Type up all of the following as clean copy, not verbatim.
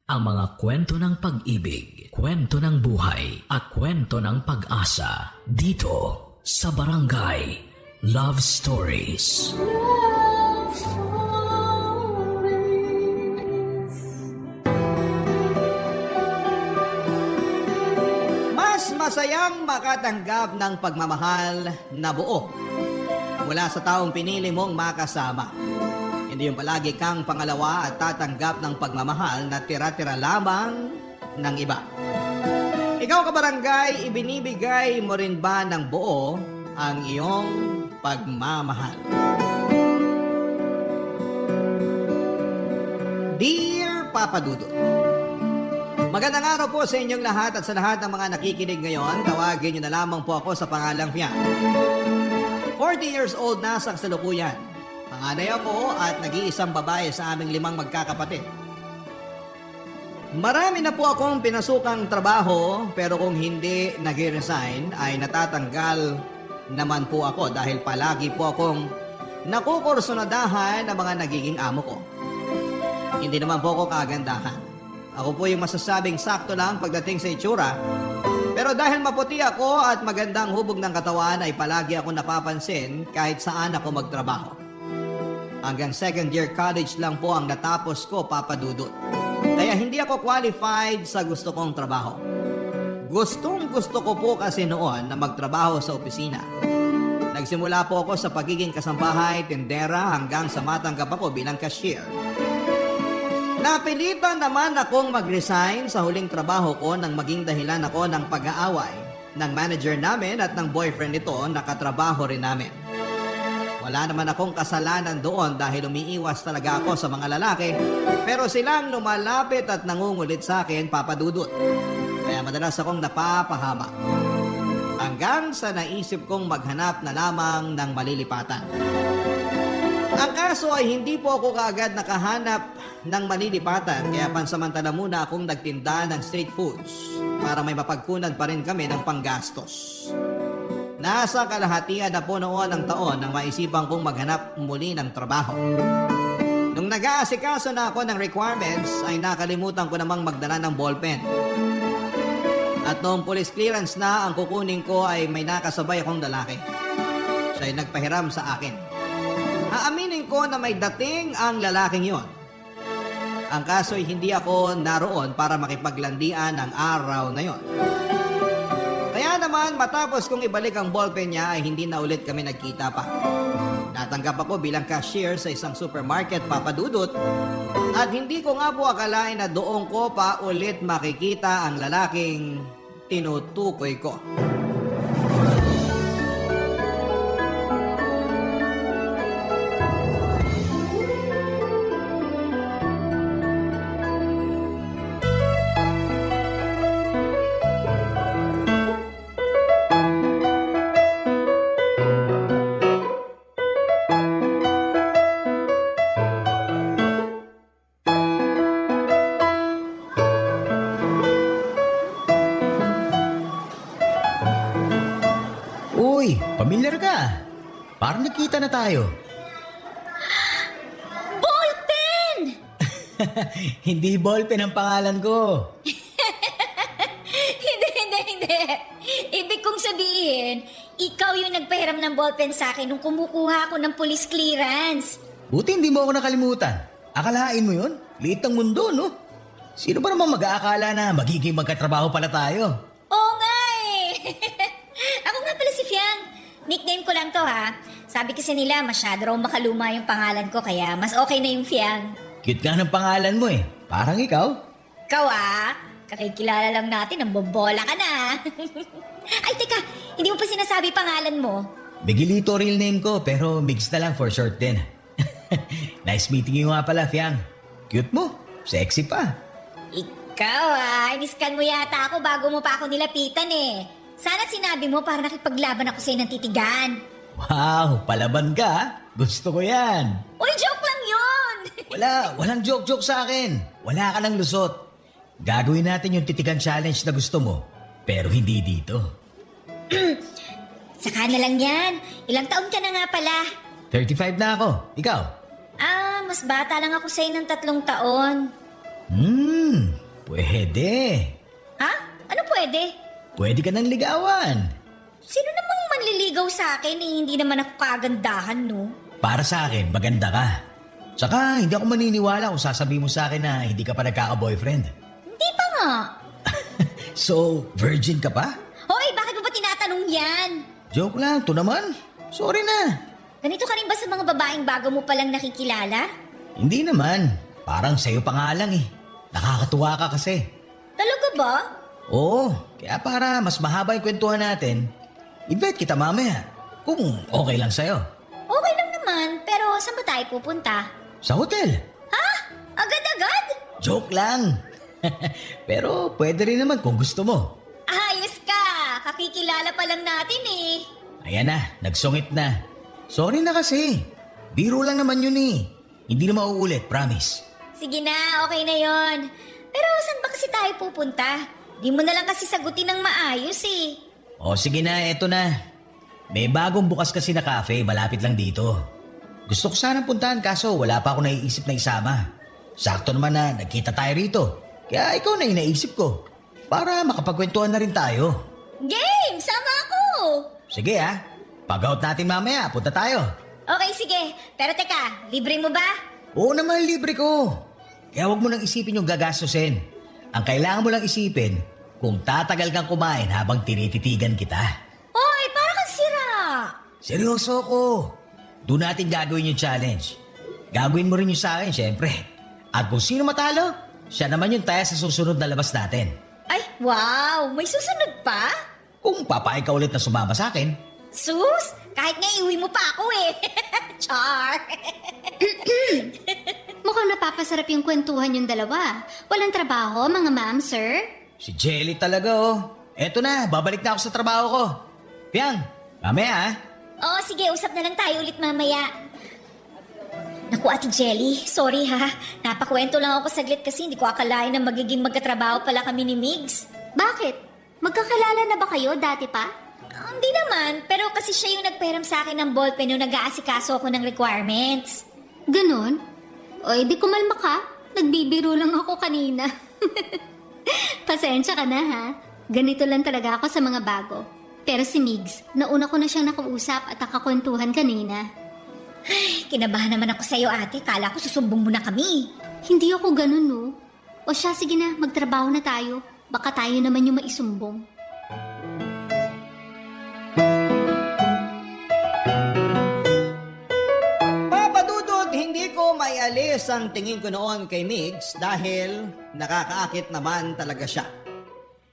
Ang mga kwento ng pag-ibig, kwento ng buhay, at kwento ng pag-asa dito sa Barangay Love Stories. Love Stories. Mas masayang makatanggap ng pagmamahal na buo mula sa taong pinili mong makasama. Hindi yung palagi kang pangalawa at tatanggap ng pagmamahal na tira-tira lamang ng iba. Ikaw kabarangay, ibinibigay mo rin ba ng buo ang iyong pagmamahal? Dear Papa Dudut, magandang araw po sa inyong lahat at sa lahat ng mga nakikinig ngayon. Tawagin niyo na lamang po ako sa pangalang Fian. 40 years old na sa kasalukuyan. Panganay ako at nag-iisang babae sa aming 5 magkakapatid. Marami na po akong pinasukang trabaho pero kung hindi nag-resign ay natatanggal naman po ako dahil palagi po akong nakukursunadahan ng mga nagiging amo ko. Hindi naman po ako kagandahan. Ako po yung masasabing sakto lang pagdating sa itsura. Pero dahil maputi ako at magandang hubog ng katawan ay palagi ako napapansin kahit saan ako magtrabaho. Hanggang second year college lang po ang natapos ko, Papa Dudut. Kaya hindi ako qualified sa gusto kong trabaho. Gustong gusto ko po kasi noon na magtrabaho sa opisina. Nagsimula po ako sa pagiging kasambahay, tendera hanggang sa matanggap ako bilang cashier. Napilitan naman akong mag-resign sa huling trabaho ko nang maging dahilan ako ng pag-aaway ng manager namin at ng boyfriend nito na katrabaho rin namin. Wala naman akong kasalanan doon dahil umiiwas talaga ako sa mga lalaki, pero silang lumalapit at nangungulit sa akin, Papa Dudut. Kaya madalas akong napapahama. Hanggang sa naisip kong maghanap na lamang ng malilipatan. Ang kaso ay hindi po ako kaagad nakahanap ng malilipatan, kaya pansamantala muna akong nagtinda ng street foods para may mapagkunan pa rin kami ng panggastos. Nasa kalahatian na po noon ng taon nang maisipan kong maghanap muli ng trabaho. Nung nag-aasikaso na ako ng requirements ay nakalimutan ko namang magdala ng ballpen. At noong police clearance na ang kukunin ko ay may nakasabay akong lalaki. Siya ay nagpahiram sa akin. Aaminin ko na may dating ang lalaking yon. Ang kaso ay hindi ako naroon para makipaglandian ang araw na yon. Kaya naman matapos kong ibalik ang ballpen niya ay hindi na ulit kami nagkita pa. Natanggap ako bilang cashier sa isang supermarket, Papa Dudut, at hindi ko nga po akalain na doon ko pa ulit makikita ang lalaking tinutukoy ko. Uy, pamilyar ka. Parang nakita na tayo. Ballpen! Hindi ballpen ang pangalan ko. Hindi. Ibig kong sabihin, ikaw yung nagpahiram ng ballpen sa akin nung kumukuha ako ng police clearance. Buti hindi mo ako nakalimutan. Akalain mo yun? Liit ang mundo, no? Sino ba namang mag-aakala na magiging magkatrabaho pala tayo? Oo nga eh. Ako nga pala si Fiang. Nickname ko lang to ha. Sabi kasi nila masyado raw makaluma yung pangalan ko kaya mas okay na yung Fiang. Cute nga ng pangalan mo eh. Parang ikaw. Ikaw kakikilala lang natin, ang bobola ka na. Ay teka, hindi mo pa sinasabi pangalan mo. Miguelito real name ko pero mix na lang for short din. Nice meeting you nga pala, Fiang. Cute mo. Sexy pa. Ikaw iniskan mo yata ako bago mo pa ako nilapitan eh. Sana sinabi mo para nakipaglaban ako sa'yo ng titigan. Wow, palaban ka ha? Gusto ko yan. Uy, joke lang yun! Walang joke-joke sa akin. Wala ka ng lusot. Gagawin natin yung titigan challenge na gusto mo. Pero hindi dito. Saka na lang yan. Ilang taon ka na nga pala? 35 na ako. Ikaw? Mas bata lang ako sa'yo ng 3 taon. Pwede. Ha? Ano pwede? Pwede ka ng ligawan. Sino namang manliligaw sa akin eh, hindi naman ako kagandahan, no? Para sa akin, maganda ka. Tsaka, hindi ako maniniwala kung sasabihin mo sa akin na hindi ka pa nagkaka-boyfriend. Hindi pa nga. So, virgin ka pa? Hoy, bakit mo ba tinatanong yan? Joke lang, to naman. Sorry na. Ganito ka rin ba sa mga babaeng bago mo palang nakikilala? Hindi naman. Parang sa'yo pa nga lang eh. Nakakatuwa ka kasi. Talaga ba? Oo, kaya para mas mahaba yung kwentuhan natin, invite kita mamaya. Kung okay lang sa'yo. Okay lang naman, pero saan ba tayo pupunta? Sa hotel. Ha? Agad-agad? Joke lang. Pero pwede rin naman kung gusto mo. Ayos ka! Kakikilala pa lang natin eh. Ayan na, nagsungit na. Sorry na kasi. Biro lang naman yun eh. Hindi na mauulit, promise. Sige na, okay na yon. Pero saan ba kasi tayo pupunta? Di mo na lang kasi sagutin ng maayos eh. O sige na, eto na. May bagong bukas kasi na cafe, malapit lang dito. Gusto ko sanang puntahan kaso wala pa ako naiisip na isama. Sakto naman na nagkita tayo rito. Kaya ikaw na yung naisip ko. Para makapagkwentuhan na rin tayo. Game! Sama ako! Sige ah, pag-out natin mamaya, punta tayo. Okay, sige. Pero teka, libre mo ba? Oo naman, libre ko. Kaya wag mo nang isipin yung gagastusin. Ang kailangan mo lang isipin, kung tatagal kang kumain habang tinititigan kita. Hoy, para kang sira! Seryoso ko. Doon natin gagawin yung challenge. Gagawin mo rin yung sa akin, syempre. At kung sino matalo, siya naman yung taya sa susunod na labas natin. Ay, wow! May susunod pa? Kung papayag ka ulit na sumama sa akin, Sus! Kahit nga iuwi mo pa ako eh. Char! Mukhang napapasarap yung kwentuhan yung dalawa. Walang trabaho, mga ma'am, sir? si Jelly talaga oh. Eto na, babalik na ako sa trabaho ko. Piang, mamaya ah. Oo, sige, usap na lang tayo ulit mamaya. Naku, Ate Jelly, sorry ha. Napakwento lang ako saglit kasi hindi ko akalain na magiging magkatrabaho pala kami ni Migs. Bakit? Magkakalala na ba kayo dati pa? Hindi naman, pero kasi siya yung nagperam sa akin ng ballpen nung nag-aasikaso ako ng requirements. Ganon? O, edi kumalma ka. Nagbibiro lang ako kanina. Pasensya ka na ha. Ganito lang talaga ako sa mga bago. Pero si Migs, nauna ko na siyang nakausap at nakakwentuhan kanina. Kinabahan naman ako sa'yo, ate. Kala ko susumbong mo na kami. Hindi ako ganun, no? O siya, sige na, magtrabaho na tayo. Baka tayo naman yung maisumbong. Papadudod, hindi ko maialis ang tingin ko noon kay Migs dahil nakakaakit naman talaga siya.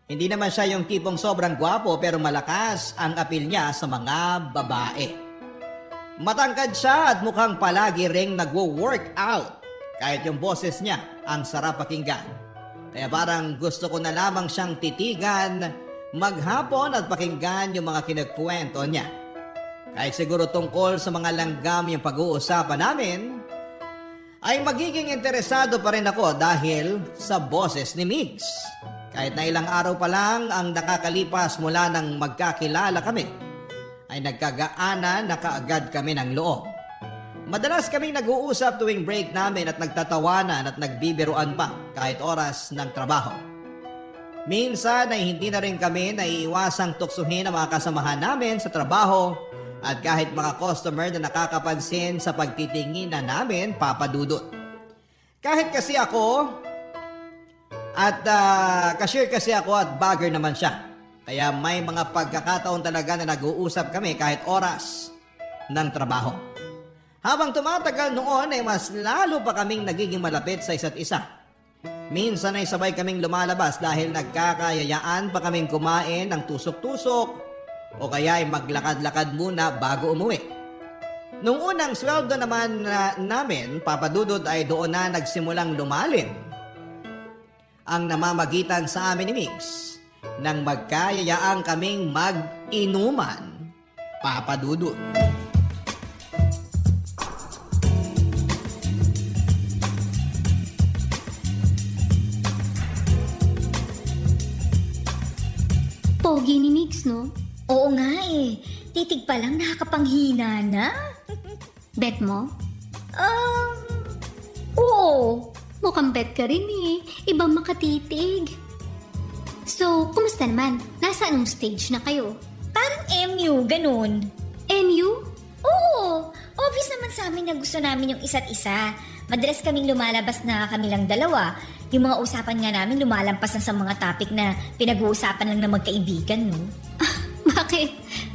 Hindi naman siya yung tipong sobrang gwapo pero malakas ang apil niya sa mga babae. Matangkad siya at mukhang palagi ring nagwo-workout. Kahit yung boses niya, ang sarap pakinggan. Kaya parang gusto ko na lamang siyang titigan, maghapon at pakinggan yung mga kinagkwento niya. Kahit siguro tungkol sa mga langgam yung pag-uusapan namin, ay magiging interesado pa rin ako dahil sa boses ni Migs. Kahit na ilang araw pa lang ang nakakalipas mula nang magkakilala kami, ay nagkagaanan na kaagad kami ng loob. Madalas kaming nag-uusap tuwing break namin at nagtatawanan at nagbibiruan pa kahit oras ng trabaho. Minsan ay hindi na rin kami naiiwasang tuksuhin ang mga kasamahan namin sa trabaho at kahit mga customer na nakakapansin sa pagtitingin na namin, papadudot. Kahit kasi ako, at cashier kasi ako at bagger naman siya. Kaya may mga pagkakataon talaga na nag-uusap kami kahit oras ng trabaho. Habang tumatagal noon ay mas lalo pa kaming nagiging malapit sa isa't isa. Minsan ay sabay kaming lumalabas dahil nagkakayayaan pa kaming kumain ng tusok-tusok o kaya ay maglakad-lakad muna bago umuwi. Nung unang sweldo naman namin, papadudod ay doon na nagsimulang lumalim ang namamagitan sa amin ni Migs nang magkayayaan kaming mag-inuman, papadudod. Pogi ni Migs, no? Oo nga eh. Titig pa lang nakakapanghina na. Bet mo? Oo. Mukhang bet ka rin eh. Ibang makatitig. So, kumusta naman? Nasa anong stage na kayo? Parang MU, ganun. MU? Oo, obvious naman sa amin na gusto namin yung isa't isa. Madalas kaming lumalabas na kami lang dalawa. Yung mga usapan nga namin lumalampas na sa mga topic na pinag-uusapan lang na magkaibigan, no? Bakit?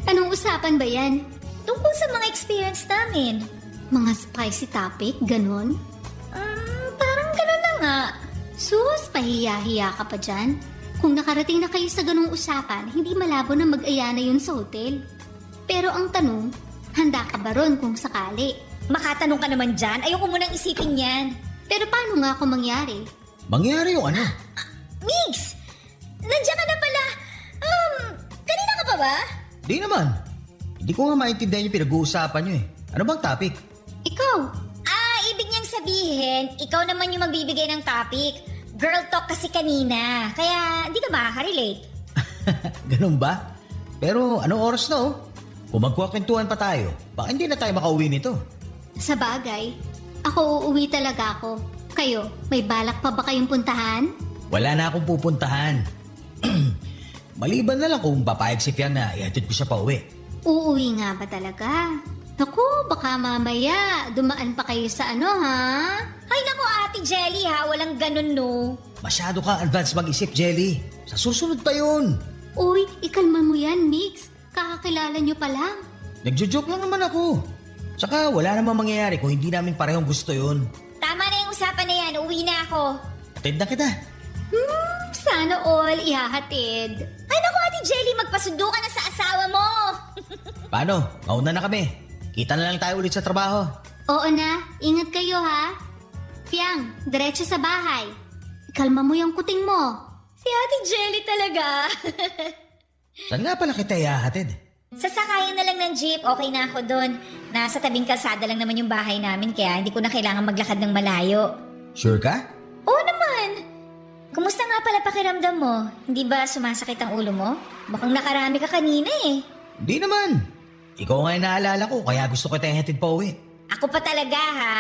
Anong usapan ba yan? Tungkol sa mga experience namin. Mga spicy topic, ganon? Parang ganun na nga. Sus, pahiya-hiya ka pa dyan? Kung nakarating na kayo sa ganong usapan, hindi malabo na mag-aya na yun sa hotel. Pero ang tanong, handa ka ba ron kung sakali? Makatanong ka naman dyan, ayoko munang isipin yan. Pero paano nga kung mangyari? Mangyari yung ano? Migs! Nandiyan ka na pala. Kanina ka pa ba? Di naman. Hindi ko nga maintindihan yung pinag-uusapan nyo eh. Ano bang topic? Ikaw, Ibig niyang sabihin, ikaw naman yung magbibigay ng topic. Girl talk kasi kanina, kaya hindi ka makaka-relate. Ganun ba? Pero anong oras na oh? Kung magkukwentuhan pa tayo, baka hindi na tayo makauwi nito. sa bagay, ako uuwi talaga ako. Kayo, may balak pa ba kayong puntahan? Wala na akong pupuntahan. Maliban na lang kung papayag si Fiang na ihatid ko siya pa uwi. Uuwi nga ba talaga? Naku, baka mamaya dumaan pa kayo sa ano ha? Ay naku, Ate Jelly ha, walang ganun no. Masyado kang advance mag-isip, Jelly. Sa susunod pa yun. Uy, ikalma mo yan, Mix. Kakakilala nyo pa lang. Nagjo-joke lang naman ako. Tsaka wala namang mangyayari kung hindi namin parehong gusto yun. Tama na yung usapan na yan, uwi na ako. Atid na kita. Sana all ihahatid. Ay naku, Ate Jelly, magpasundo ka na sa asawa mo. Paano? Mauna na kami. Kita na lang tayo ulit sa trabaho. Oo na, ingat kayo ha. Fiang, diretso sa bahay. Ikalma mo yung kuting mo. Si Ate Jelly talaga. Saan nga pala kita ihahatid? Sasakayan na lang ng jeep, okay na ako doon. Nasa tabing kalsada lang naman yung bahay namin, kaya hindi ko na kailangan maglakad ng malayo. Sure ka? Oo naman. Kumusta nga pala pakiramdam mo? Hindi ba sumasakit ang ulo mo? Mukhang nakarami ka kanina eh. Hindi naman. Ikaw nga yung naalala ko, kaya gusto ko ihatid pa uwi. Ako pa talaga ha?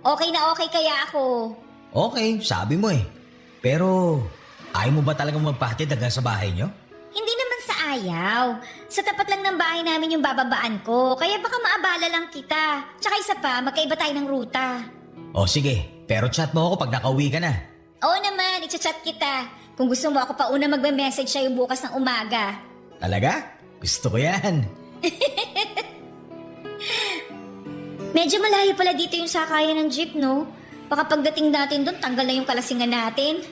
Okay na okay kaya ako. Okay, sabi mo eh. Pero, ayaw mo ba talagang magpahatid hanggang sa bahay nyo? Hindi naman sa ayaw. Sa tapat lang ng bahay namin yung bababaan ko, kaya baka maabala lang kita. Tsaka isa pa, magkaiba tayo ng ruta. O sige, pero chat mo ako pag nakauwi ka na. Oo naman, i-chat kita. Kung gusto mo ako pa una magme-message sa'yo bukas ng umaga. Talaga? Gusto ko yan. Medyo malayo pala dito yung sakayan ng jeep, no? Baka pagdating natin doon, tanggal na yung kalasingan natin.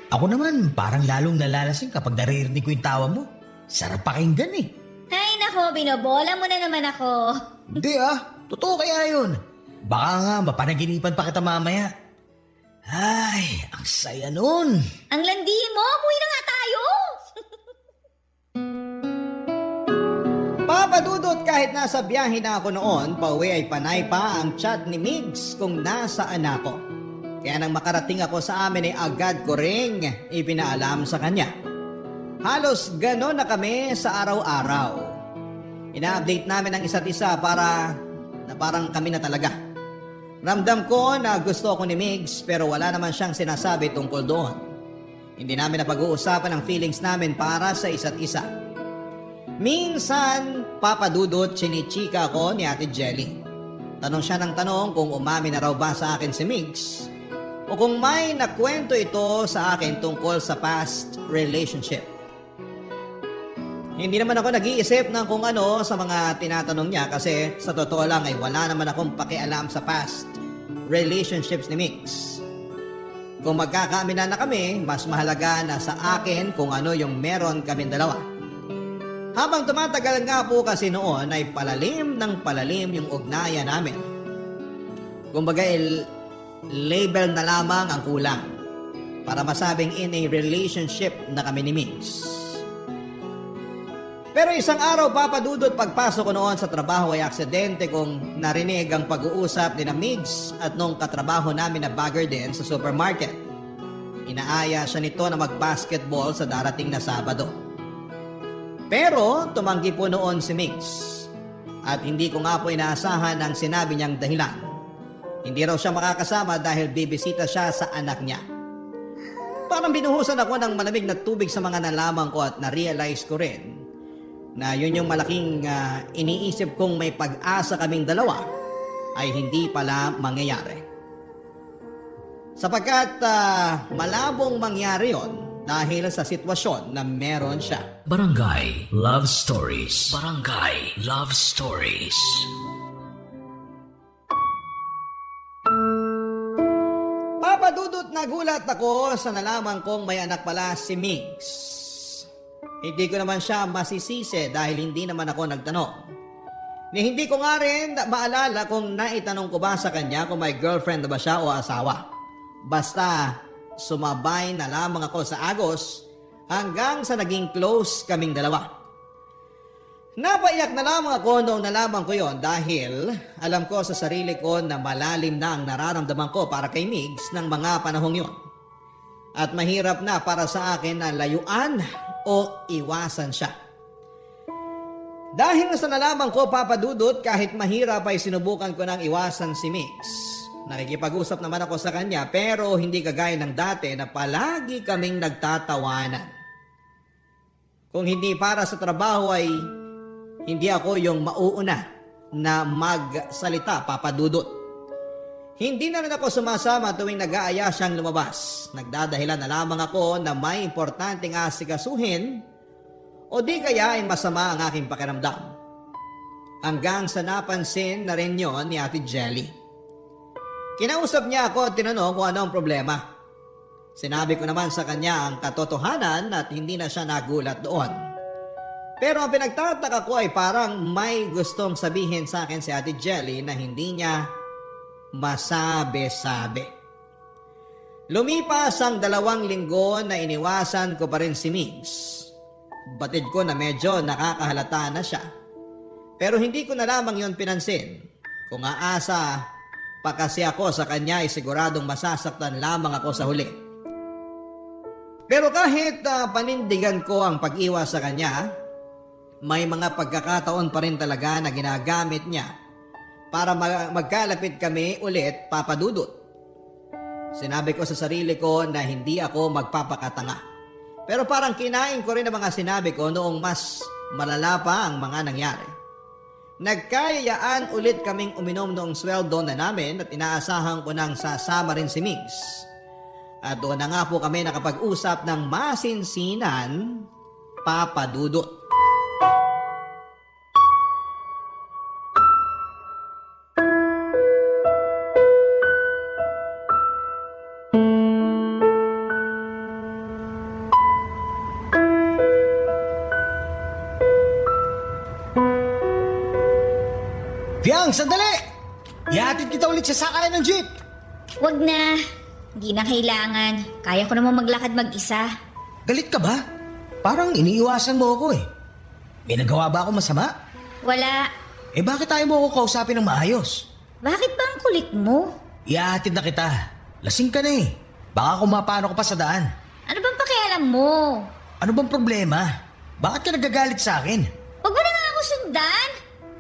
Ako naman, parang lalong nalalasing kapag naririnig ko yung tawa mo. Sarap pakinggan eh. Ay nako, binobola mo na naman ako. Hindi totoo kaya yun. Baka nga mapanaginipan pa kita mamaya. Ay, ang saya nun. Ang landi mo, umuwi na nga tayo. Papadudot kahit nasa biyahe na ako noon, pauwi ay panay pa ang chat ni Migs kung nasaan ako. Kaya nang makarating ako sa amin ay agad ko ring ipinaalam sa kanya. Halos ganon na kami sa araw-araw. Ina-update namin ang isa't isa para parang kami na talaga. Ramdam ko na gusto ko ni Migs pero wala naman siyang sinasabi tungkol doon. Hindi namin napag-uusapan ang feelings namin para sa isa't isa. Minsan, papadudot, chinichika ko ni Ate Jelly. Tanong siya ng tanong kung umamin na raw ba sa akin si Migs o kung may nakwento ito sa akin tungkol sa past relationship. Hindi naman ako nag-iisip ng kung ano sa mga tinatanong niya kasi sa totoo lang ay wala naman akong pakialam sa past relationships ni Migs. Kung magkakaaminan na kami, mas mahalaga na sa akin kung ano yung meron kaming dalawa. Habang tumatagal nga po kasi noon ay palalim ng palalim yung ugnayan namin. Kumbaga label na lamang ang kulang para masabing in a relationship na kami ni Migs. Pero isang araw papadudot pagpasok ko noon sa trabaho ay aksidente kong narinig ang pag-uusap ni na Migs at nung katrabaho namin na bagger din sa supermarket. Inaaya siya nito na mag-basketball sa darating na Sabado. Pero tumanggi po noon si Migs at hindi ko nga po inaasahan ang sinabi niyang dahilan. Hindi raw siya makakasama dahil bibisita siya sa anak niya. Parang binuhusan ako ng malamig na tubig sa mga nalaman ko at na-realize ko rin na yun yung malaking iniisip kong may pag-asa kaming dalawa ay hindi pala mangyayari. Sapagkat malabong mangyari yon dahil sa sitwasyon na meron siya. Barangay Love Stories. Barangay Love Stories. Papadudot nagulat ako sa nalaman kong may anak pala si Migs. Hindi ko naman siya masisisi dahil hindi naman ako nagtanong. Ni hindi ko nga rin maalala kung naitanong ko ba sa kanya kung may girlfriend na ba siya o asawa. Basta sumabay na lamang ako sa agos hanggang sa naging close kaming dalawa. Napaiyak na lamang ako noong nalaman ko yon dahil alam ko sa sarili ko na malalim na ang nararamdaman ko para kay Migs ng mga panahong yon. At mahirap na para sa akin na layuan o iwasan siya. Dahil sa nalaman ko, Papadudot, kahit mahirap ay sinubukan ko nang iwasan si Migs. Nakikipag-usap naman ako sa kanya pero hindi kagaya ng dati na palagi kaming nagtatawanan. Kung hindi para sa trabaho ay hindi ako yung mauuna na magsalita, Papadudot. Hindi na rin ako sumasama tuwing nag-aaya siyang lumabas. Nagdadahilan na lamang ako na may importanteng asikasuhin o di kaya ay masama ang aking pakiramdam. Hanggang sa napansin na rin yon ni Ate Jelly. Kinausap niya ako at tinanong kung ano ang problema. Sinabi ko naman sa kanya ang katotohanan at hindi na siya nagulat doon. Pero ang pinagtataka ko ay parang may gustong sabihin sa akin si Ate Jelly na hindi niya masabi-sabi. Lumipas ang 2 linggo na iniwasan ko pa rin si Migs. Batid ko na medyo nakakahalata na siya. Pero hindi ko na lamang yon pinansin. Kung aasa pa kasi ako sa kanya ay siguradong masasaktan lamang ako sa huli. Pero kahit panindigan ko ang pag-iwas sa kanya, may mga pagkakataon pa rin talaga na ginagamit niya para magkalapit kami ulit, Papadudot. Sinabi ko sa sarili ko na hindi ako magpapakatanga. Pero parang kinain ko rin ang mga sinabi ko noong mas malala pa ang mga nangyari. Nagkayayaan ulit kaming uminom noong sweldo na namin at inaasahan ko nang sasama rin si Migs. At doon na nga po kami nakapag-usap ng masinsinan, Papadudot. Fiang, sandali! Ihatid kita ulit sa sakayan ng jeep! Wag na. Hindi na kailangan. Kaya ko naman maglakad mag-isa. Galit ka ba? Parang iniiwasan mo ako eh. May nagawa ba ako masama? Wala. Eh bakit tayo mo ako kausapin ng maayos? Bakit ba ang kulit mo? Ihatid na kita. Lasing ka na eh. Baka kumapano ka pa sa daan. Ano bang pakialam mo? Ano bang problema? Bakit ka nagagalit sa akin? Wag mo na nga ako sundan.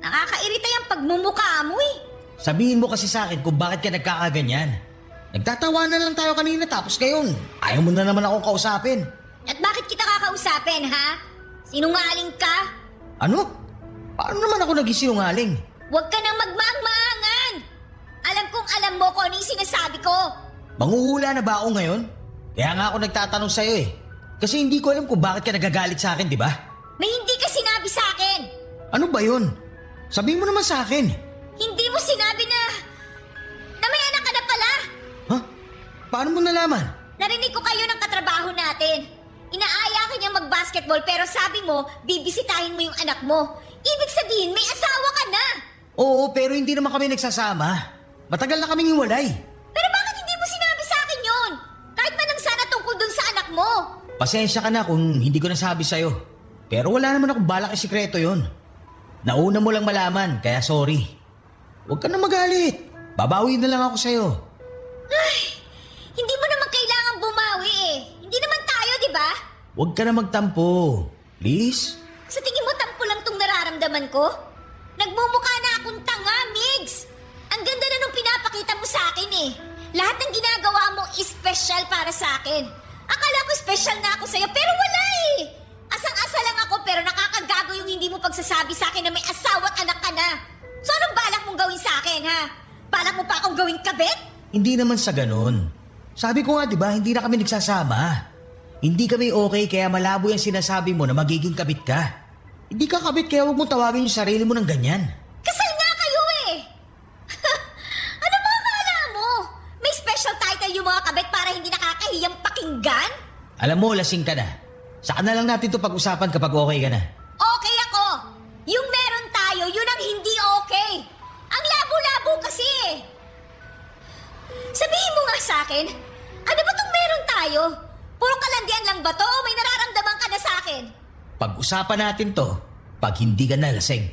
Nakakairita yung pagmumukha mo eh. Sabihin mo kasi sa akin kung bakit ka nagkakaganyan. Nagtatawanan lang tayo kanina tapos ngayon, ayaw mo na naman akong kausapin. At bakit kita kakausapin, ha? Sinungaling ka? Ano? Paano naman ako naging sinungaling? Huwag ka nang magmaang-maangan. Alam kong alam mo kung ano yung sinasabi ko. Manghuhula na ba ako ngayon? Kaya nga ako nagtatanong sa'yo eh. Kasi hindi ko alam kung bakit ka nagagalit sa akin, di ba? May hindi ka sinabi sa akin. Ano ba yun? Sabihin mo naman sa akin. Hindi mo sinabi na may anak ka na pala. Ha? Paano mo nalaman? Narinig ko kayo ng katrabaho natin. Inaaya ka niyang mag-basketball pero sabi mo, bibisitahin mo yung anak mo. Ibig sabihin, may asawa ka na. Oo, pero hindi naman kami nagsasama. Matagal na kaming hiwalay. Pero bakit hindi mo sinabi sa akin yun? Kahit man lang sana tungkol dun sa anak mo. Pasensya ka na kung hindi ko nasabi sa'yo. Pero wala naman akong balak isikreto yon. Nauna mo lang malaman, kaya sorry. Huwag ka na magalit. Babawi na lang ako sa'yo. Ay, hindi mo naman kailangan bumawi eh. Hindi naman tayo, di ba? Huwag ka na magtampo. Please? Sa tingin mo tampo lang tong nararamdaman ko? Nagmumukha na akong tanga, Migs. Ang ganda na nung pinapakita mo sa akin eh. Lahat ng ginagawa mo special para sa akin. Akala ko special na ako sa'yo, pero wala eh. Asang-asa lang ako, pero nakakagago yung hindi mo pagsasabi sa akin na may asawa at anak ka na. So anong balak mong gawin sa akin, ha? Balak mo pa akong gawing kabit? Hindi naman sa ganun. Sabi ko nga, di ba, hindi na kami nagsasama. Hindi kami okay, kaya malabo yung sinasabi mo na magiging kabit ka. Hindi ka kabit, kaya huwag mong tawagin yung sarili mo ng ganyan. Kasal nga kayo eh! Ano ba akala mo? May special title yung mga kabit para hindi nakakahiyang pakinggan? Alam mo, lasing ka na. Saka na lang natin to pag-usapan kapag okay ka na. Okay ako! Yung meron tayo, yun ang hindi okay! Ang labo-labo kasi eh! Sabihin mo nga sa akin, ano ba tong meron tayo? Puro kalandian lang ba to o may nararamdaman ka na sa akin? Pag-usapan natin to pag hindi ka nalasing.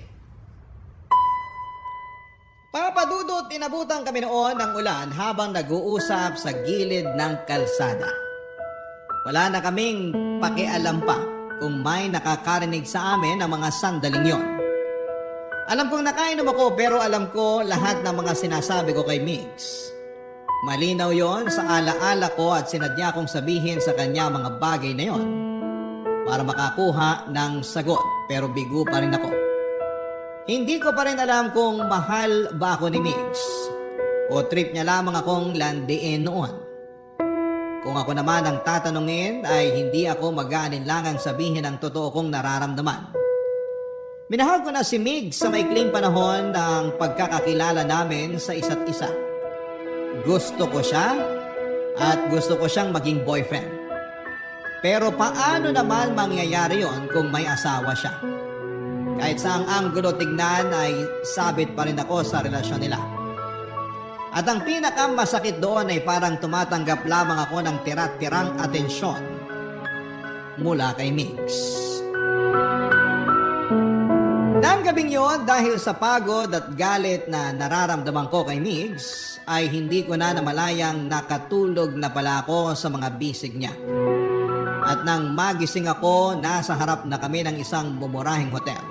Papadudot, inabutan kami noon ng ulan habang nag-uusap sa gilid ng kalsada. Wala na kaming pakialam pa kung may nakakarinig sa amin ng mga sandaling yon. Alam kong nakainom ako pero alam ko lahat ng mga sinasabi ko kay Mix. Malinaw yon sa alaala ko at sinadya kong sabihin sa kanya mga bagay na yon para makakuha ng sagot, pero bigo pa rin ako. Hindi ko pa rin alam kung mahal ba ako ni Mix o trip niya lamang akong landiin noon. Kung ako naman ang tatanungin ay hindi ako mag-aalinlangang sabihin ang totoo kong nararamdaman. Minahal ko na si Mig sa maikling panahon ng pagkakakilala namin sa isa't isa. Gusto ko siya at gusto ko siyang maging boyfriend. Pero paano naman mangyayari yon kung may asawa siya? Kahit saang anggulo tignan ay sabit pa rin ako sa relasyon nila. At ang pinakamasakit doon ay parang tumatanggap lamang ako ng tira-tirang atensyon mula kay Mix. Nang gabing yon, dahil sa pagod at galit na nararamdaman ko kay Mix, ay hindi ko na namalayang nakatulog na pala ako sa mga bisig niya. At nang magising ako, nasa harap na kami ng isang mumurahing hotel.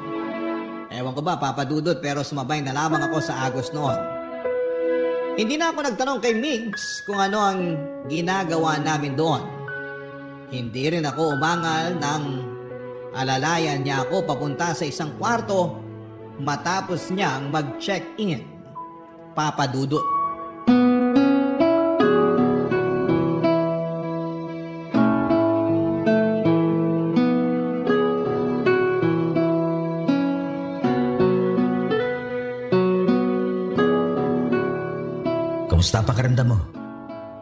Ewan ko ba, papadudot, pero sumabay na lamang ako sa agos noon. Hindi na ako nagtanong kay Migs kung ano ang ginagawa namin doon. Hindi rin ako umangal nang alalayan niya ako papunta sa isang kwarto matapos niyang mag-check-in. Papadudot. Kamusta ang pakiramdam mo?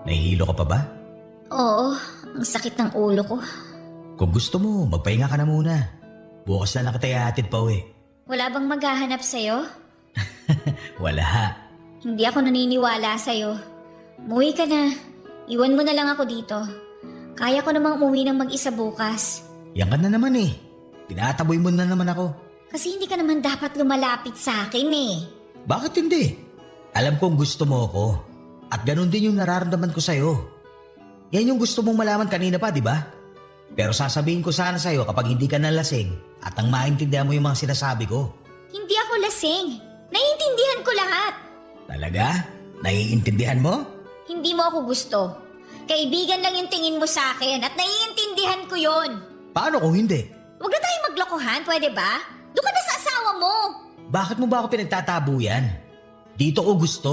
Nahihilo ka pa ba? Oo, ang sakit ng ulo ko. Kung gusto mo, magpahinga ka na muna. Bukas na lang kita ihatid pa uwi. Wala bang maghahanap sa'yo? Wala. Hindi ako naniniwala sa'yo. Umuwi ka na. Iwan mo na lang ako dito. Kaya ko namang umuwi ng mag-isa bukas. Yan ka na naman eh. Tinataboy mo na naman ako. Kasi hindi ka naman dapat lumalapit sa akin eh. Bakit hindi? Alam kong gusto mo ako. At ganun din yung nararamdaman ko sa'yo. Yan yung gusto mong malaman kanina pa, di ba? Pero sasabihin ko sana sa'yo kapag hindi ka nalasing at ang maintindihan mo yung mga sinasabi ko. Hindi ako lasing. Naiintindihan ko lahat. Talaga? Naiintindihan mo? Hindi mo ako gusto. Kaibigan lang yung tingin mo sa akin at naiintindihan ko yon. Paano kung hindi? Huwag na tayong maglokohan, pwede ba? Doon ka na sa asawa mo. Bakit mo ba ako pinagtatabo yan? Dito ko gusto.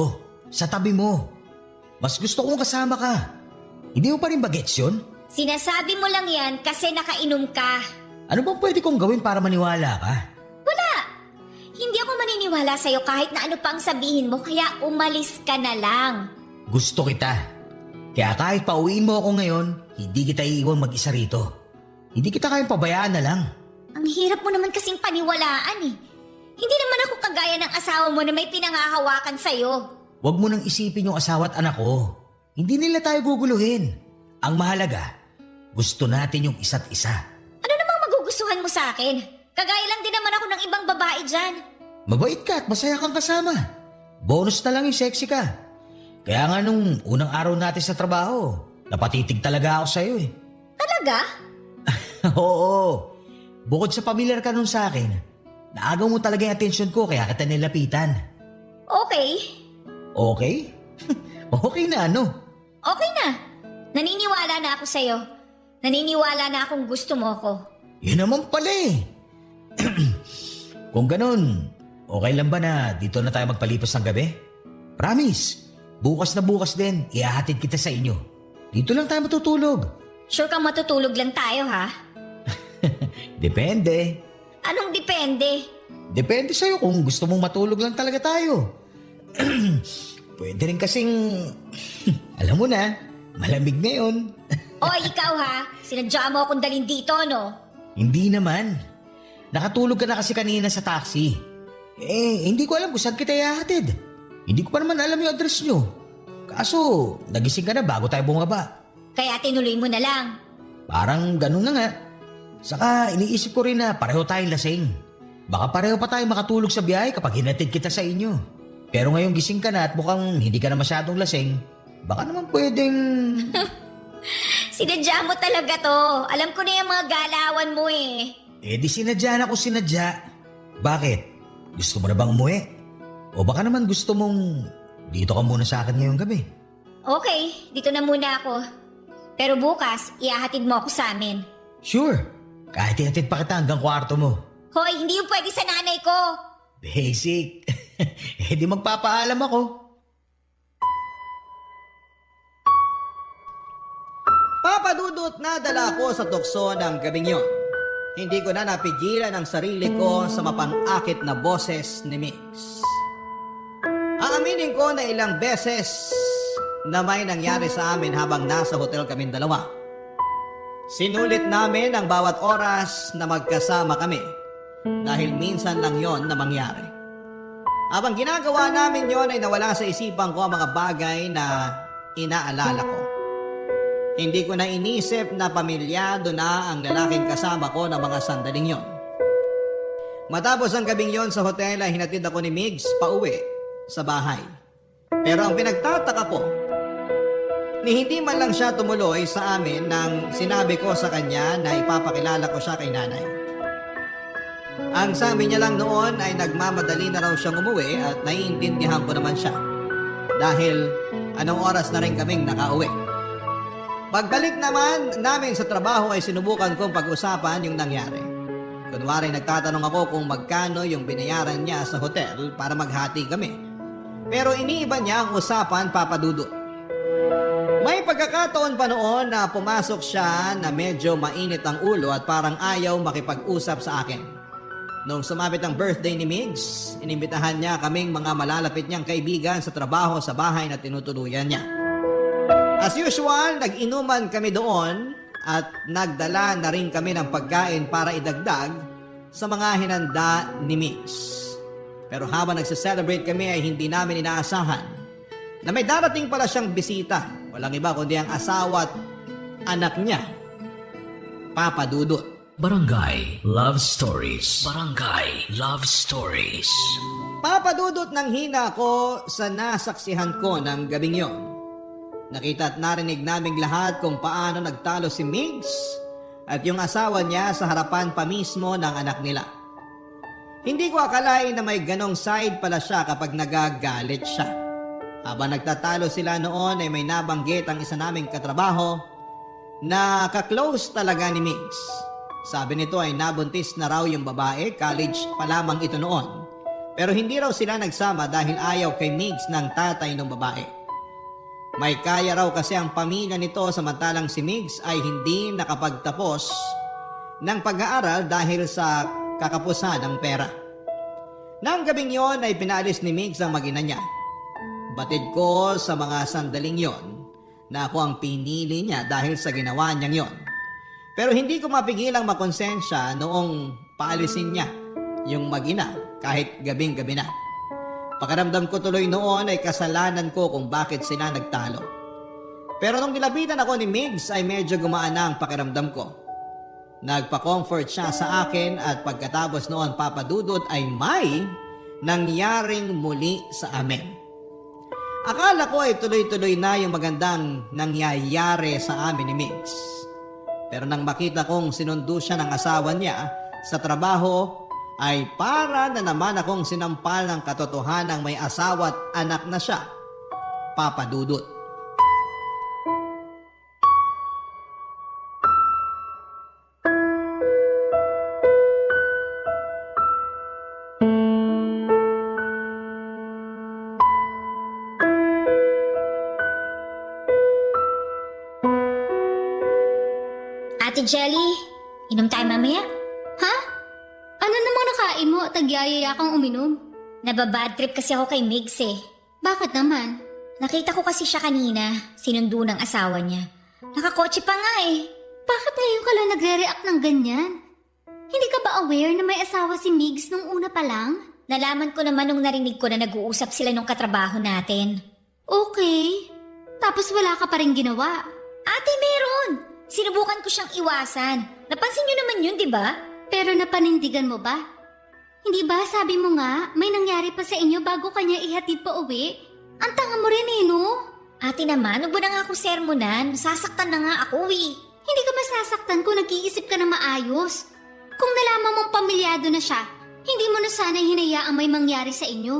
Sa tabi mo. Mas gusto kong kasama ka. Hindi mo pa rin bagets yun? Sinasabi mo lang yan kasi nakainom ka. Ano bang pwede kong gawin para maniwala ka? Wala. Hindi ako maniniwala sa'yo kahit na ano pang sabihin mo, kaya umalis ka na lang. Gusto kita. Kaya kahit pauwiin mo ako ngayon, hindi kita iiwan mag-isa rito. Hindi kita kayang pabayaan na lang. Ang hirap mo naman kasing paniwalaan eh. Hindi naman ako kagaya ng asawa mo na may pinangahawakan sa'yo. Huwag mo nang isipin yung asawa at anak ko. Hindi nila tayo guguluhin. Ang mahalaga, gusto natin yung isa't isa. Ano namang magugustuhan mo sa akin? Kagaya lang din naman ako ng ibang babae dyan. Mabait ka at masaya kang kasama. Bonus na lang yung sexy ka. Kaya nga nung unang araw natin sa trabaho, napatitig talaga ako sa'yo eh. Talaga? Oo. Bukod sa pamilyar ka nun sa akin, naagaw mo talaga yung atensyon ko kaya kita nilapitan. Okay. Okay? Okay na ano? Okay na. Naniniwala na ako sa'yo. Naniniwala na akong gusto mo ko. Yun naman pala eh. Kung ganun, okay lang ba na dito na tayo magpalipas ng gabi? Promise, bukas na bukas din, ihahatid kita sa inyo. Dito lang tayo matutulog. Sure kang matutulog lang tayo, ha? Depende. Anong depende? Depende sa'yo kung gusto mong matulog lang talaga tayo. Pwede rin kasing, alam mo na, malamig ngayon. Oy, ikaw ha? Sinadya mo akong dalhin dito, no? Hindi naman. Nakatulog ka na kasi kanina sa taxi. Hindi ko alam kung saan kita ihahatid. Hindi ko pa naman alam yung address nyo. Kaso, nagising ka na bago tayo bumaba. Kaya tinuloy mo na lang. Parang ganun na nga. Saka iniisip ko rin na pareho tayong lasing. Baka pareho pa tayo makatulog sa biyahe kapag hinatid kita sa inyo. Pero ngayong gising ka na at mukhang hindi ka na masyadong lasing, baka naman pwedeng... Sinadya mo talaga to. Alam ko na yung mga galawan mo eh. Di sinadya na ko sinadya. Bakit? Gusto mo na bang umuwi? O baka naman gusto mong dito ka muna sa akin ngayong gabi? Okay, dito na muna ako. Pero bukas, ihahatid mo ako sa amin. Sure. Kahit ihatid pa kita hanggang kwarto mo. Hoy, hindi yung pwede sa nanay ko. Basic. Di magpapaalam ako. Papadudot na dala ko sa tukso ng gabing yon. Hindi ko na napigilan ang sarili ko sa mapang-akit na boses ni Mix. Aaminin ko na ilang beses na may nangyari sa amin habang nasa hotel kaming dalawa. Sinulit namin ang bawat oras na magkasama kami dahil minsan lang yon na mangyari. Habang ginagawa namin yon ay nawala sa isipan ko ang mga bagay na inaalala ko. Hindi ko na inisip na pamilyado na ang lalaking kasama ko ng mga sandaling yon. Matapos ang gabing yon sa hotel ay hinatid ako ni Migs pauwi sa bahay. Pero ang pinagtataka ko, ni hindi man lang siya tumuloy sa amin nang sinabi ko sa kanya na ipapakilala ko siya kay nanay. Ang sabi niya lang noon ay nagmamadali na raw siyang umuwi at naiintindihan ko naman siya. Dahil anong oras na rin kaming nakauwi. Pagbalik naman namin sa trabaho ay sinubukan kong pag-usapan yung nangyari. Kunwari nagtatanong ako kung magkano yung binayaran niya sa hotel para maghati kami. Pero iniiba niya ang usapan, Papa Dudut. May pagkakataon pa noon na pumasok siya na medyo mainit ang ulo at parang ayaw makipag-usap sa akin. Nung sumapit ang birthday ni Migs, inimbitahan niya kaming mga malalapit niyang kaibigan sa trabaho sa bahay na tinutuluyan niya. As usual, nag-inuman kami doon at nagdala na rin kami ng pagkain para idagdag sa mga hinanda ni Migs. Pero habang nagse-celebrate kami ay hindi namin inaasahan na may darating pala siyang bisita. Walang iba kundi ang asawa at anak niya, Papa Dudut. Barangay Love Stories. Barangay Love Stories. Papa Dudut nang hina ko sa nasaksihan ko ng gabing yon. Nakita at narinig naming lahat kung paano nagtalo si Migs at yung asawa niya sa harapan pa mismo ng anak nila. Hindi ko akalain na may ganong side pala siya kapag nagagalit siya. Habang nagtatalo sila noon ay may nabanggit ang isa naming katrabaho na ka-close talaga ni Migs. Sabi nito ay nabuntis na raw yung babae, college pa lamang ito noon. Pero hindi raw sila nagsama dahil ayaw kay Migs ng tatay ng babae. May kaya raw kasi ang pamilya nito samantalang si Migs ay hindi nakapagtapos ng pag-aaral dahil sa kakapusan ng pera. Nang gabing yon ay pinalis ni Migs ang mag-ina niya. Batid ko sa mga sandaling yon na ako ang pinili niya dahil sa ginawa niyang yon. Pero hindi ko mapigilang makonsensya noong paalisin niya yung mag-ina kahit gabing-gabi na. Pakiramdam ko tuloy noon ay kasalanan ko kung bakit sila nagtalo. Pero nung nilapitan ako ni Migs ay medyo gumaan na ang pakiramdam ko. Nagpa-comfort siya sa akin at pagkatapos noon, Papa Dudut, ay may nangyaring muli sa amin. Akala ko ay tuloy-tuloy na yung magandang nangyayari sa amin ni Migs. Pero nang makita kong sinundo siya ng asawa niya sa trabaho, ay para na naman akong sinampal ng katotohanang may asawa at anak na siya. Papa Dudut. Ate Jelly, inom tayo mamaya? Ha? Ano namang nakain mo at nagyayaya kang uminom? Nababad trip kasi ako kay Migs eh. Bakit naman? Nakita ko kasi siya kanina, sinundo ng asawa niya. Nakakotse pa nga eh. Bakit ngayon ka lang nagre-react ng ganyan? Hindi ka ba aware na may asawa si Migs nung una pa lang? Nalaman ko naman nung narinig ko na nag-uusap sila nung katrabaho natin. Okay. Tapos wala ka pa rin ginawa. Ate, meron! Sinubukan ko siyang iwasan. Napansin niyo naman yun, di ba? Pero napanindigan mo ba? Hindi ba sabi mo nga may nangyari pa sa inyo bago kanya ihatid pa uwi? Ang tanga mo rin eh, no? Ate naman, huwag mo na nga ako sermonan. Sasaktan na nga ako eh. Hindi ka masasaktan kung nag-iisip ka na maayos. Kung nalaman mong pamilyado na siya, hindi mo na sana hinayaang may mangyari sa inyo.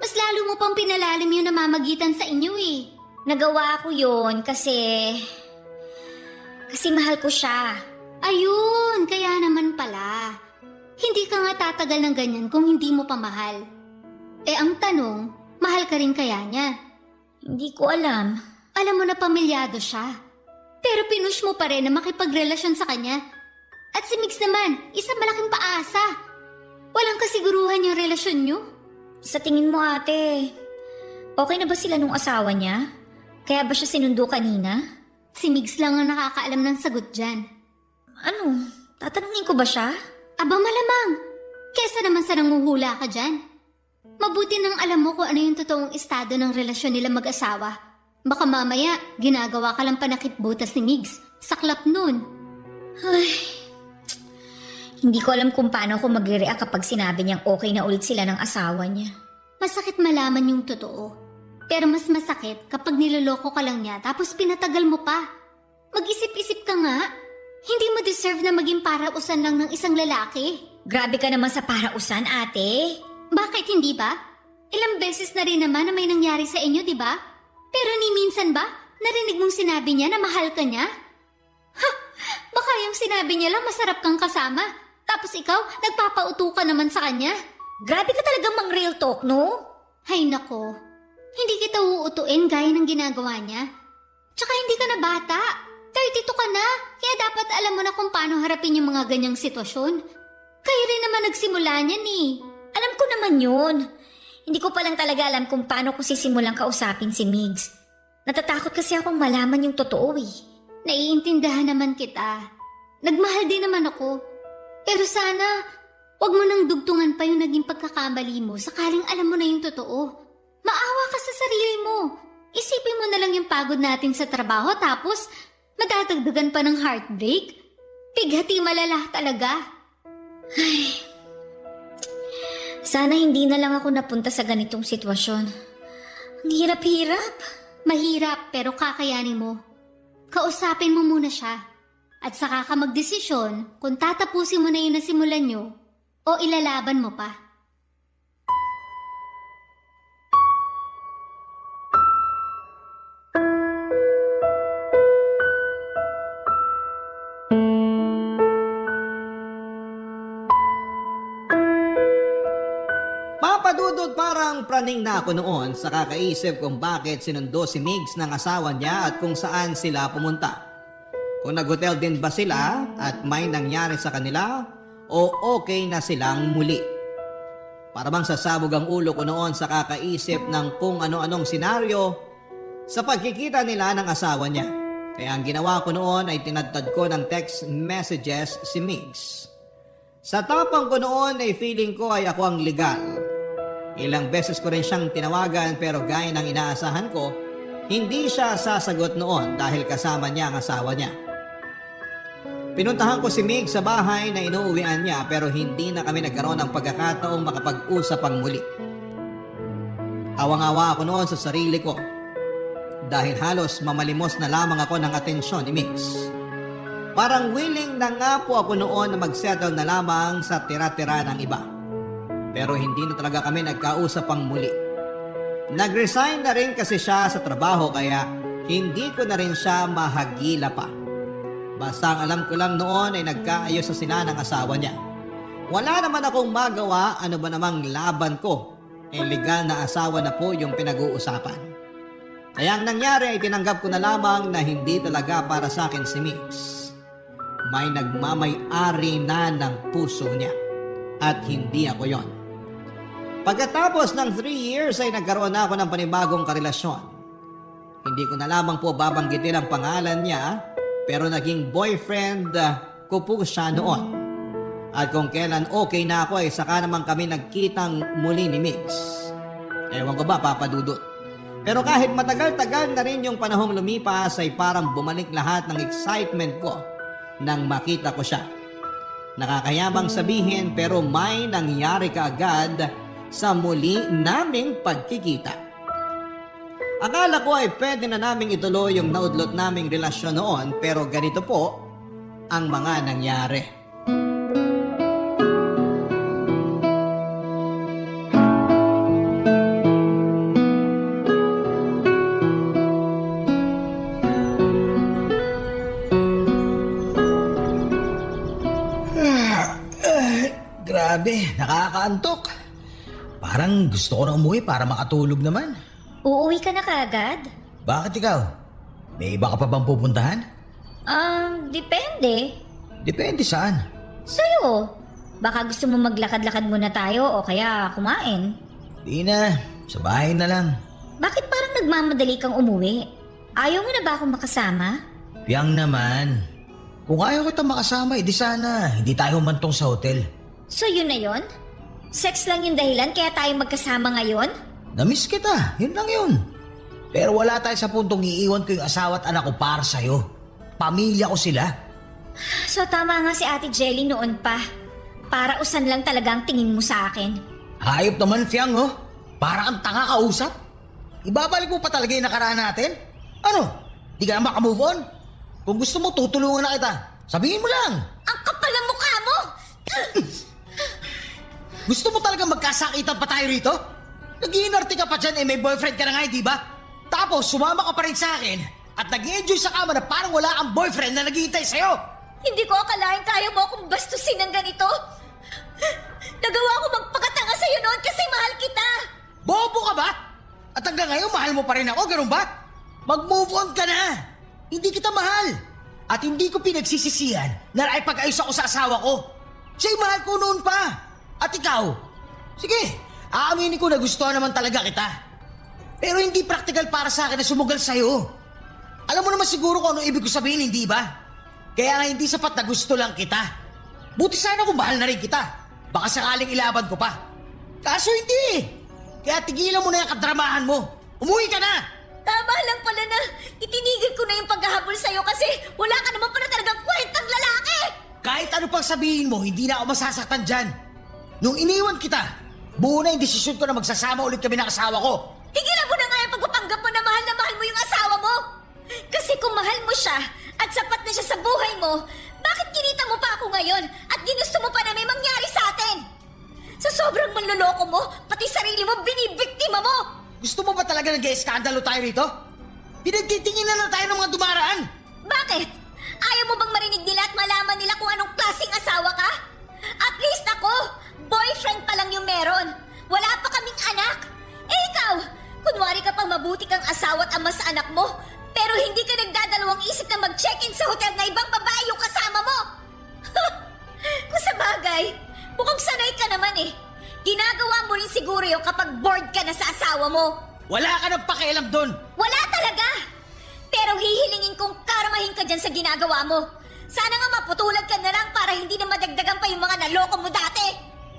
Mas lalo mo pang pinalalim yung namamagitan sa inyo eh. Nagawa ko yun kasi mahal ko siya. Ayun, kaya naman pala. Hindi ka nga tatagal ng ganyan kung hindi mo pa mahal. Eh ang tanong, mahal ka rin kaya niya? Hindi ko alam. Alam mo na pamilyado siya. Pero pinush mo pa rin na makipagrelasyon sa kanya. At si Mix naman, isang malaking paasa. Walang kasiguruhan yung relasyon nyo. Sa tingin mo ate, okay na ba sila nung asawa niya? Kaya ba siya sinundo kanina? Si Mix lang ang nakakaalam ng sagot dyan. Ano? Tatanungin ko ba siya? Aba malamang, kesa naman sa nanguhula ka dyan. Mabuti nang alam mo kung ano yung totoong estado ng relasyon nila mag-asawa. Baka mamaya, ginagawa ka lang panakip-butas ni Migs. Saklap nun. Ay, hindi ko alam kung paano ako mag-react kapag sinabi niyang okay na ulit sila ng asawa niya. Masakit malaman yung totoo. Pero mas masakit kapag niloloko ka lang niya tapos pinatagal mo pa. Mag-isip-isip ka nga. Hindi mo deserve na maging parausan lang ng isang lalaki. Grabe ka naman sa parausan, ate. Bakit hindi ba? Ilang beses na rin naman na may nangyari sa inyo, di ba? Pero ni minsan ba, narinig mong sinabi niya na mahal ka niya? Ha! Baka yung sinabi niya lang masarap kang kasama. Tapos ikaw, nagpapauto ka naman sa kanya. Grabe ka talagang mang real talk, no? Hay nako, hindi kita uutuin gaya ng ginagawa niya. Tsaka hindi ka na bata. 32 ka na, kaya dapat alam mo na kung paano harapin yung mga ganyang sitwasyon. Kayo rin naman nagsimula niyan eh. Alam ko naman yun. Hindi ko pa lang talaga alam kung paano ko sisimulang kausapin si Migs. Natatakot kasi akong malaman yung totoo eh. Naiintindahan naman kita. Nagmahal din naman ako. Pero sana, wag mo nang dugtungan pa yung naging pagkakamali mo sakaling alam mo na yung totoo. Maawa ka sa sarili mo. Isipin mo na lang yung pagod natin sa trabaho tapos madadagdagan pa ng heartbreak. Pighati malala talaga. Sana hindi na lang ako napunta sa ganitong sitwasyon. Ang hirap-hirap. Mahirap pero kakayanin mo. Kausapin mo muna siya. At saka ka magdesisyon kung tatapusin mo na yung nasimulan nyo o ilalaban mo pa. Papadudod parang praning na ako noon sa kakaisip kung bakit sinundo si Migs ng asawa niya at kung saan sila pumunta. Kung nag-hotel din ba sila at may nangyari sa kanila o okay na silang muli. Para bang sasabog ang ulo ko noon sa kakaisip ng kung ano-anong senaryo sa pagkikita nila ng asawa niya. Kaya ang ginawa ko noon ay tinadtad ko ng text messages si Migs. Sa tapang ko noon ay feeling ko ay ako ang legal. Ilang beses ko rin siyang tinawagan pero gaya ng inaasahan ko, hindi siya sasagot noon dahil kasama niya ang asawa niya. Pinuntahan ko si Mig sa bahay na inuuwian niya pero hindi na kami nagkaroon ng pagkakataong makapag-usap ang muli. Awang-awa ako noon sa sarili ko dahil halos mamalimos na lamang ako ng atensyon ni Migs. Parang willing na nga po ako noon na mag-settle na lamang sa tira-tira ng iba. Pero hindi na talaga kami nagkausap ang muli. Nag-resign na rin kasi siya sa trabaho kaya hindi ko na rin siya mahagila pa. Basta ang alam ko lang noon ay nagkaayos sa sila ng asawa niya. Wala naman akong magawa, ano ba namang laban ko. Legal na asawa na po yung pinag-uusapan. Kaya ang nangyari ay tinanggap ko na lamang na hindi talaga para sa akin si Mix. May nagmamay-ari na ng puso niya. At hindi ako yon. Pagkatapos ng 3 years ay nagkaroon na ako ng panibagong karelasyon. Hindi ko na lamang po babanggitin ang pangalan niya, pero naging boyfriend ko po siya noon. At kung kailan okay na ako ay saka naman kami nagkitang muli ni Mix. Ewan ko ba, Papa Dudut. Pero kahit matagal-tagal na rin yung panahong lumipas ay parang bumalik lahat ng excitement ko nang makita ko siya. Nakakayabang sabihin pero may nangyari kaagad sa muli naming pagkikita. Akala ko ay pwede na naming ituloy yung naudlot naming relasyon noon pero ganito po ang mga nangyari. Grabe, nakakaantok. Parang gusto ko na umuwi para makatulog naman. Uuwi ka na kaagad? Bakit ikaw? May iba ka pa bang pupuntahan? Depende. Depende saan. Sa'yo. Baka gusto mo maglakad-lakad muna tayo o kaya kumain. Di na, sa bahay na lang. Bakit parang nagmamadali kang umuwi? Ayaw mo na ba akong makasama? Piyang naman. Kung ayaw kita makasama, edi sana hindi tayo humantong sa hotel. So yun na yun? Sex lang yung dahilan kaya tayo magkasama ngayon? Namiss kita, yun lang yun. Pero wala tayo sa puntong iiwan ko yung asawa at anak ko para sa'yo. Pamilya ko sila. So tama nga si Ate Jelly noon pa. Para usan lang talaga ang tingin mo sa akin. Hayop naman, Fiang, oh. Para kang tanga kausap. Ibabalik mo pa talaga yung nakaraan natin? Ano? Di ka na makamove on? Kung gusto mo, tutulungan na kita. Sabihin mo lang. Ang kapal ng mukha mo! Gusto mo talaga magkasakitan pa tayo rito? Nag-iinarte ka pa dyan, may boyfriend ka na nga, di ba? Tapos, sumama ka pa rin sa akin at nag-enjoy sa kama na parang wala kang boyfriend na naghihintay sa'yo. Hindi ko akalain kaya mo akong bastusin ng ganito. Nagawa ko magpakatanga sa'yo noon kasi mahal kita. Bobo ka ba? At hanggang ngayon, mahal mo pa rin ako, ganun ba? Mag-move on ka na. Hindi kita mahal. At hindi ko pinagsisisihan na naipag-ayos ako sa asawa ko. Siya'y mahal ko noon pa. At ikaw, sige, aaminin ko na gusto naman talaga kita. Pero hindi practical para sa akin na sumugal sa'yo. Alam mo naman siguro kung ano ibig ko sabihin, hindi ba? Kaya nga hindi sapat na gusto lang kita. Buti sana kung mahal na rin kita. Baka sakaling ilaban ko pa. Kaso hindi. Kaya tigilan mo na yung kadramahan mo. Umuwi ka na. Tama lang pala na itinigil ko na yung paghahabol sa'yo kasi wala ka naman pala talagang kwentang lalaki. Kahit ano pang sabihin mo, hindi na ako masasaktan dyan. Nung iniwan kita, buo na yung desisyon ko na magsasama ulit kami ng asawa ko. Tigilan mo na nga yung pagpapanggap mo na mahal mo yung asawa mo. Kasi kung mahal mo siya at sapat na siya sa buhay mo, bakit kinita mo pa ako ngayon at ginusto mo pa na may mangyari sa atin? Sa sobrang manloloko mo, pati sarili mo binibiktima mo. Gusto mo ba talaga nag-ieskandalo tayo rito? Pinagtitingin na lang tayo ng mga dumaraan. Bakit? Ayaw mo bang marinig nila at malaman nila kung anong klaseng asawa ka? At least ako, boyfriend pa lang yung meron. Wala pa kaming anak. Eh ikaw, kunwari ka pang mabuti kang asawa at ama sa anak mo, pero hindi ka nagdadalawang isip na mag-check-in sa hotel na ibang babae yung kasama mo. Kung sa bagay, mukhang sanay ka naman eh. Ginagawa mo rin siguro yung kapag bored ka na sa asawa mo. Wala ka nang pakialam doon. Wala talaga! Pero hihilingin kong karamahin ka dyan sa ginagawa mo. Sana nga maputulan ka na lang para hindi na madagdagan pa yung mga naloko mo dati.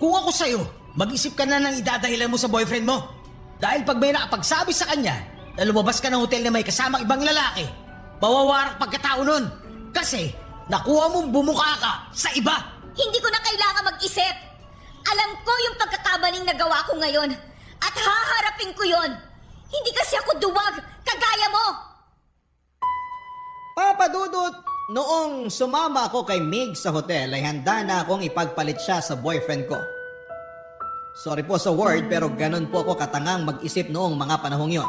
Kung ako sa'yo, mag-isip ka na ng idadahilan mo sa boyfriend mo. Dahil pag may nakapagsabi sa kanya na lumabas ka ng hotel na may kasamang ibang lalaki, mawawarak pagkatao nun. Kasi nakuha mong bumuka ka sa iba. Hindi ko na kailangan mag-isip. Alam ko yung pagkakabaling nagawa ko ngayon. At haharapin ko yon. Hindi kasi ako duwag, kagaya mo. Papa Dudut, noong sumama ako kay Mig sa hotel ay handa na akong ipagpalit siya sa boyfriend ko. Sorry po sa word pero ganun po ako katangang mag-isip noong mga panahong yon.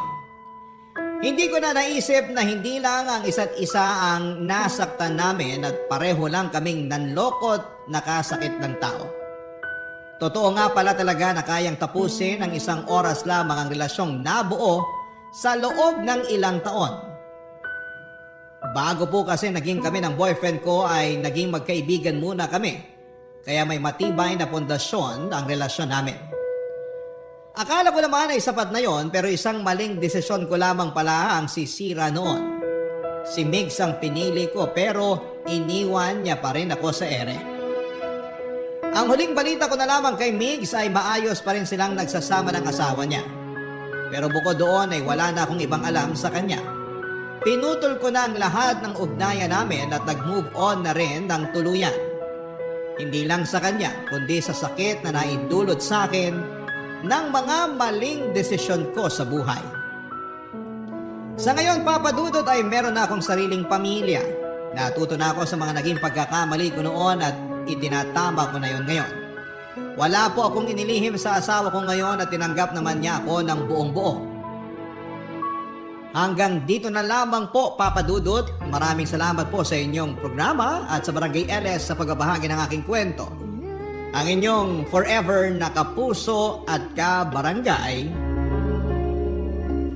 Hindi ko na naisip na hindi lang ang isa't isa ang nasaktan namin at pareho lang kaming nanlokot nakasakit ng tao. Totoo nga pala talaga na kayang tapusin ang isang oras lamang ang relasyong nabuo sa loob ng ilang taon. Bago po kasi naging kami ng boyfriend ko ay naging magkaibigan muna kami. Kaya may matibay na pundasyon ang relasyon namin. Akala ko naman ay sapat na yon pero isang maling desisyon ko lamang pala ang sisira noon. Si Migs ang pinili ko pero iniwan niya pa rin ako sa ere. Ang huling balita ko na lamang kay Migs ay maayos pa rin silang nagsasama ng asawa niya. Pero bukod doon ay wala na akong ibang alam sa kanya. Pinutol ko na ang lahat ng ugnayan namin at nag-move on na rin ng tuluyan. Hindi lang sa kanya, kundi sa sakit na naidulot sa akin ng mga maling desisyon ko sa buhay. Sa ngayon, Papa Dudut, ay meron na akong sariling pamilya. Natuto na ako sa mga naging pagkakamali ko noon at itinatama ko na yon ngayon. Wala po akong inilihim sa asawa ko ngayon at tinanggap naman niya ako ng buong buo. Hanggang dito na lamang po, Papa Dudut. Maraming salamat po sa inyong programa at sa Barangay LS sa pagbabahagi ng aking kwento. Ang inyong forever nakapuso at ka-barangay,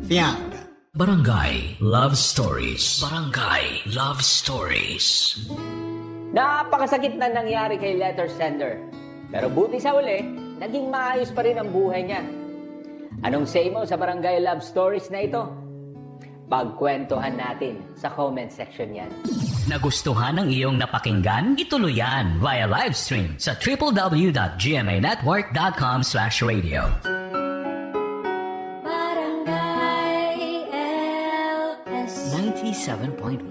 Fiang. Barangay Love Stories. Barangay Love Stories. Napakasakit na nangyari kay letter sender. Pero buti sa uli, naging maayos pa rin ang buhay niya. Anong say mo sa Barangay Love Stories na ito? Pagkwentuhan natin sa comment section yan. Nagustuhan ng iyong napakinggan? Ituloy yan via live stream sa www.gmanetwork.com/radio. Barangay LS 97.1